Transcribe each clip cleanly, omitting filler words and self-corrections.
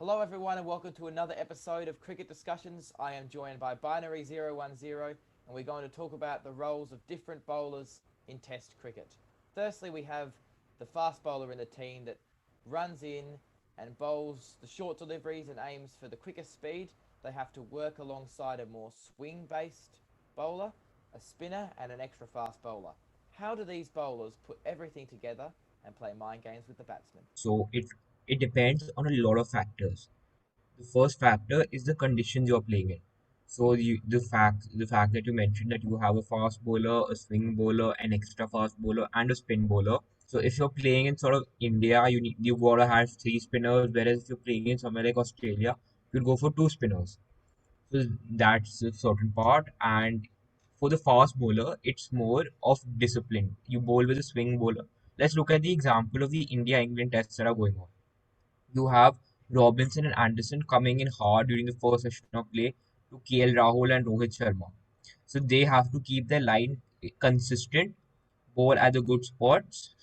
Hello everyone and welcome to another episode of Cricket Discussions. I am joined by Binary010 and we're going to talk about the roles of different bowlers in Test cricket. Firstly, we have the fast bowler in the team that runs in and bowls the short deliveries and aims for the quicker speed. They have to work alongside a more swing-based bowler, a spinner and an extra fast bowler. How do these bowlers put everything together and play mind games with the batsman? So it depends on a lot of factors. The first factor is the conditions you're playing in. The fact that you mentioned that you have a fast bowler, a swing bowler, an extra fast bowler, and a spin bowler. So if you're playing in sort of India, you gotta have three spinners, whereas if you're playing in somewhere like Australia, you'd go for two spinners. So that's a certain part. And for the fast bowler, it's more of discipline. You bowl with a swing bowler. Let's look at the example of the India-England tests that are going on. You have Robinson and Anderson coming in hard during the first session of play to KL Rahul and Rohit Sharma. So they have to keep their line consistent, bowl at the good spots,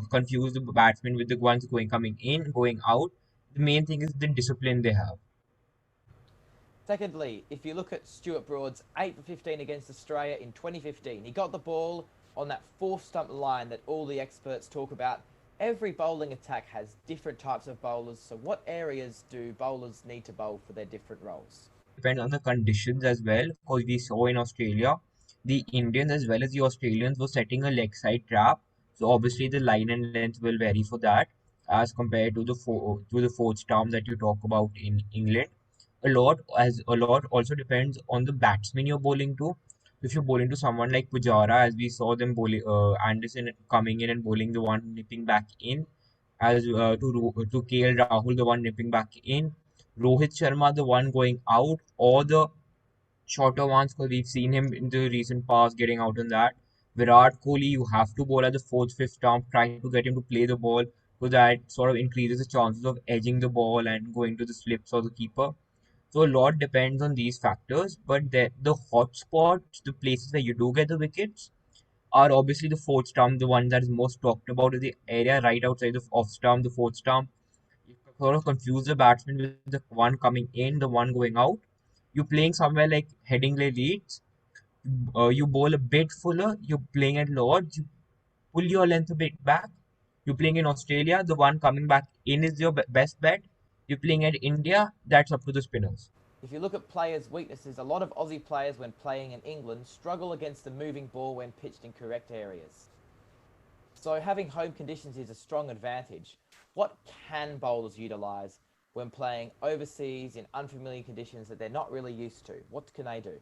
confuse the batsmen with the ones coming in, going out. The main thing is the discipline they have. Secondly, if you look at Stuart Broad's 8 for 15 against Australia in 2015, he got the ball on that fourth stump line that all the experts talk about. Every bowling attack has different types of bowlers, so what areas do bowlers need to bowl for their different roles? Depend on the conditions as well, because we saw in Australia, the Indians as well as the Australians were setting a leg side trap. So obviously the line and length will vary for that as compared to the fourth stump that you talk about in England. A lot also depends on the batsman you're bowling to. If you're bowling to someone like Pujara, as we saw them bowling, Anderson coming in and bowling the one nipping back in, as to KL Rahul, the one nipping back in, Rohit Sharma, the one going out, or the shorter ones, because we've seen him in the recent past getting out on that. Virat Kohli, you have to bowl at the fourth, fifth stump, try to get him to play the ball, so that sort of increases the chances of edging the ball and going to the slips or the keeper. So a lot depends on these factors, but the hot spots, the places where you do get the wickets, are obviously the fourth stump, the one that is most talked about is the area right outside the off stump, the fourth stump. You sort of confuse the batsman with the one coming in, the one going out. You're playing somewhere like Headingley Leeds. You bowl a bit fuller. You're playing at Lords. You pull your length a bit back. You're playing in Australia. The one coming back in is your best bet. You're playing at India. That's up to the spinners. If you look at players' weaknesses, a lot of Aussie players when playing in England struggle against the moving ball when pitched in correct areas. So having home conditions is a strong advantage. What can bowlers utilise when playing overseas in unfamiliar conditions that they're not really used to? What can they do?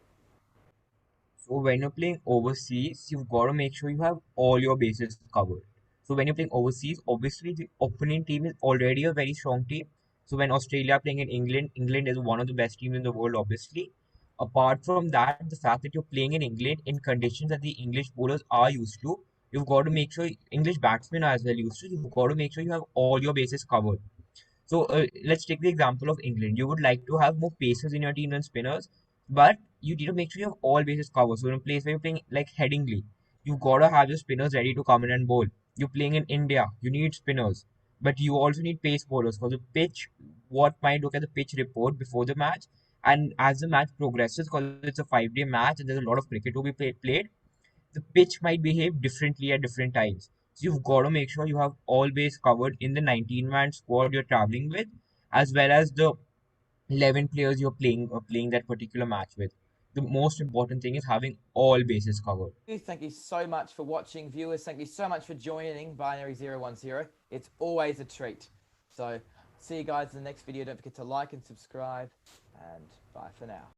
So when you're playing overseas, you've got to make sure you have all your bases covered. So when you're playing overseas, obviously the opponent team is already a very strong team. So when Australia playing in England, England is one of the best teams in the world, obviously. Apart from that, the fact that you're playing in England in conditions that the English bowlers are used to, you've got to make sure English batsmen are as well used to. You've got to make sure you have all your bases covered. So let's take the example of England. You would like to have more pacers in your team than spinners, but you need to make sure you have all bases covered. So in a place where you're playing like Headingley, you've got to have your spinners ready to come in and bowl. You're playing in India, you need spinners, but you also need pace bowlers for the pitch. What might look at the pitch report before the match, and as the match progresses, because it's a 5 day match and there's a lot of cricket to be played, the pitch might behave differently at different times. So you've got to make sure you have all base covered in the 19-man squad you're traveling with, as well as the 11 players you're playing that particular match with. The most important thing is having all bases covered. Thank you so much for watching, viewers. Thank you so much for joining Binary010. It's always a treat. So, see you guys in the next video. Don't forget to like and subscribe, and bye for now.